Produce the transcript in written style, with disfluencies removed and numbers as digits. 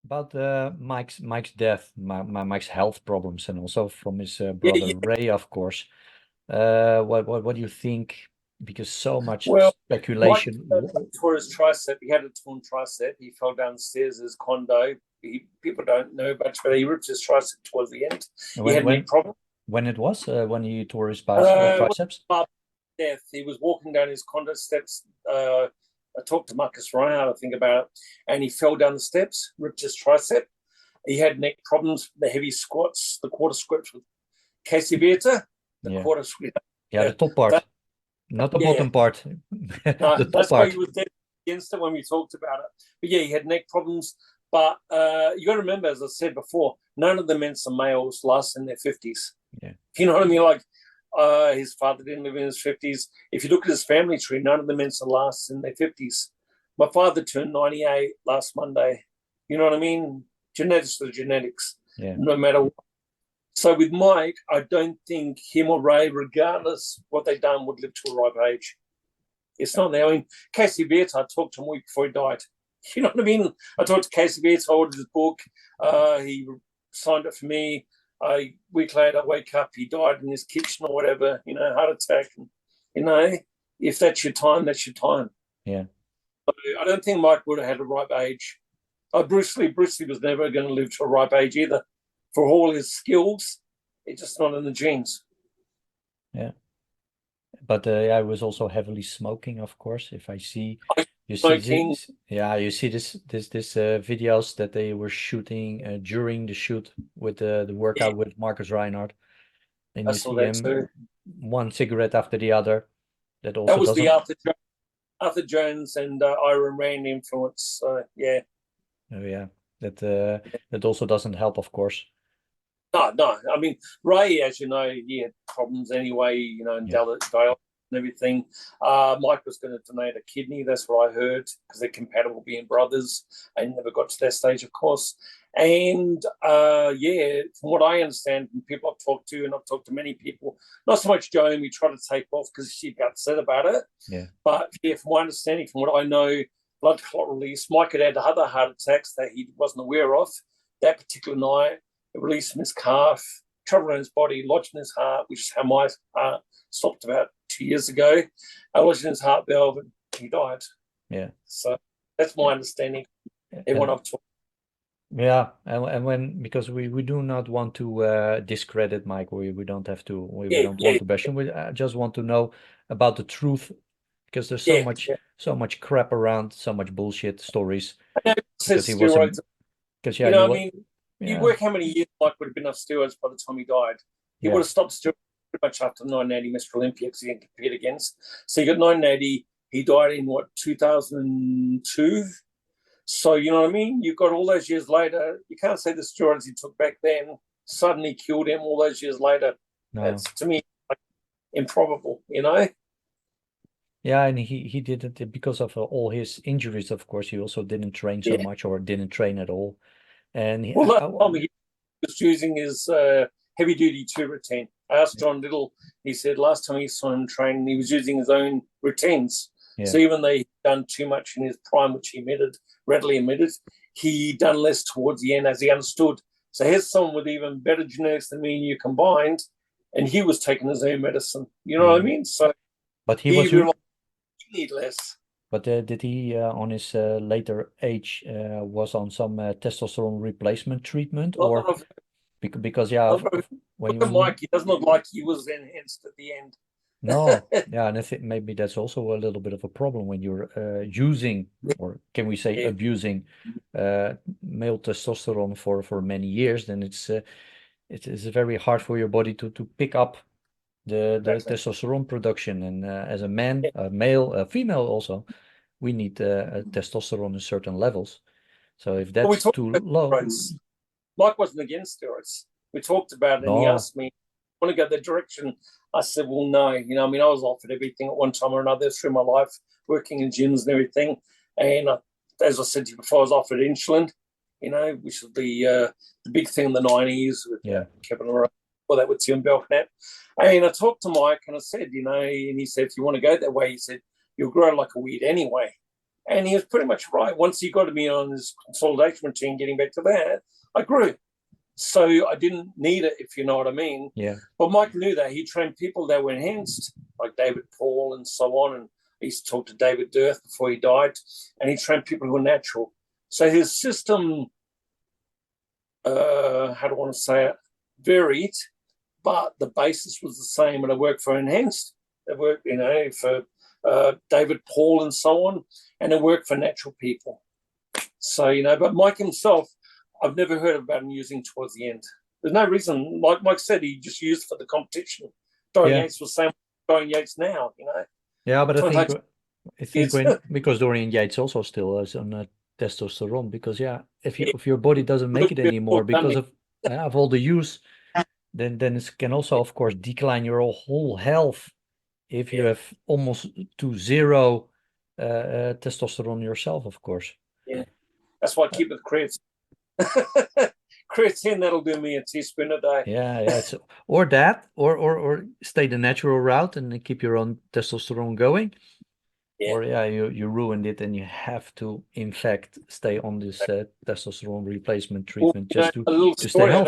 About Mike's death, Mike's health problems, and also from his Yeah, brother yeah. Ray, of course. What do you think? Because so much Well, Mike speculation. tore his tricep. He had a torn tricep. He fell downstairs in his condo. People don't know much, but he ripped his tricep towards the end. He When had knee when problems. when it was when he tore his It was triceps? after death. He was walking down his condo steps. I talked to Marcus Ryan, I think about it, and he fell down the steps, ripped his tricep. He had neck problems, the heavy squats, the quarter squats with Casey Beata, the Yeah, quarter squat. yeah, the top part, That, not the yeah, bottom part, no, the top that's why he part. was dead against it when we talked about it. But yeah, he had neck problems. But you got to remember, as I said before, none of the Mentzer males last in their 50s. Yeah, You know what I mean? Like his father didn't live in his 50s. If you look at his family tree, none of the Mentzer lasts in their 50s. My father turned 98 last Monday. You know what I mean? Genetics are genetics, yeah, no matter what. So with Mike, I don't think him or Ray, regardless what they done, would live to a ripe age. It's not there. I mean, Casey Beard, I talked to him a week before he died. You know what I mean? I talked to Casey Beard, I ordered his book. He signed it for me. A week later, I wake up, he died in his kitchen or whatever, heart attack. And, if that's your time, that's your time. yeah. I don't think Mike would have had a ripe age. Bruce Lee was never going to live to a ripe age either. For all his skills, it's just not in the genes. Yeah. But I was also heavily smoking, of course. If I see, you see Smoking, this, yeah, you see this videos that they were shooting during the shoot with the yeah, workout with Marcus Reinhardt, and I you saw see that him too. one cigarette after the other. That That also was the doesn't. Arthur Jones and Iron Rand influence. Yeah, Oh yeah, that also doesn't help, of course. no, no. I mean, Ray, as you know, he had problems anyway. And Yeah, dialysis and everything. Mike was going to donate a kidney. That's what I heard because they're compatible, being brothers. I never got to that stage, of course. And yeah, from what I understand from people I've talked to, and I've talked to many people, not so much Joan, we tried to take off because she got upset about it. yeah, But yeah, from my understanding, from what I know, blood clot release, Mike had had other heart attacks that he wasn't aware of. That particular night, it released from his calf, traveled around his body, lodged in his heart, which is how my heart stopped about 2 years ago. I lodged in his heart valve and he died. yeah. So that's my understanding. Everyone And I've talked. yeah, and when because we do not want to discredit Mike, we don't have to, we Yeah, don't yeah, want to bash him. We just want to know about the truth because there's yeah, yeah. so much crap around, so much bullshit stories I know it because says he was a steroids. because yeah, he I was mean, you yeah, work how many years Mike would have been off steroids by the time he died. He would yeah, have stopped steroids pretty much after 1980 Mr. Olympia because he didn't compete against. So you got 1980. He died in what, 2002? So you know what I mean? You've got all those years later. You can't say the steroids he took back then suddenly killed him all those years later. no. That's to me like, improbable. Yeah, and he did it because of all his injuries, of course. He also didn't train so Yeah. much or didn't train at all. And Well, last time he was using his heavy duty 2 routine. I asked John Little, he said last time he saw him train, he was using his own routines. yeah, So even though he'd done too much in his prime, which he readily admitted, he done less towards the end as he understood. So here's someone with even better genetics than me and you combined, and he was taking his own medicine. You know what I yeah. mean? So But he he was realized he need less. but did he on his later age was on some testosterone replacement treatment Not or that because yeah, look at when Mike, he doesn't look like he was enhanced at the end. no, yeah, and I think maybe that's also a little bit of a problem when you're using, or can we say Yeah, abusing, male testosterone for many years, then it is very hard for your body to pick up the exactly. testosterone production. And as a man, Yeah. a male, a female also, we need testosterone in certain levels. So if Well, we that's talked too about low, steroids. Mike wasn't against steroids. We talked about it, and he no, asked me, "Want to go that direction?" I said, "Well, no. I mean, I was offered everything at one time or another through my life, working in gyms and everything. And as I said to you before, I was offered insulin, which was the big thing in the 90s with yeah, Kevin Rowe. Well, that with Tim Belknap. And I talked to Mike and I said, and he said, if you want to go that way, he said, you'll grow like a weed anyway. And he was pretty much right. Once he got me on his consolidation routine, getting back to that, I grew. So I didn't need it, if you know what I mean. Yeah. But Mike knew that. He trained people that were enhanced, like David Paul and so on. And I used to talk to David Dirth before he died. And he trained people who were natural. So his system, how do I want to say it, varied, but the basis was the same. And it worked for enhanced. It worked, you know, for David Paul and so on. And it worked for natural people. So, you know, but Mike himself, I've never heard about him using towards the end. There's no reason. Like Mike said, he just used for the competition. Dorian Yates was saying Dorian Yates now, you know. Yeah, but I think when because Dorian Yates also still is on testosterone, because if your body doesn't make it anymore because of all the use, then it can also, of course, decline your whole health if you have almost to zero testosterone yourself, of course. Yeah, that's why I keep it creatine. Creatine, that'll do me a teaspoon a day. Yeah, it's or that, or stay the natural route and keep your own testosterone going. Yeah. Or you ruined it and you have to, in fact, stay on this testosterone replacement treatment just to stay healthy.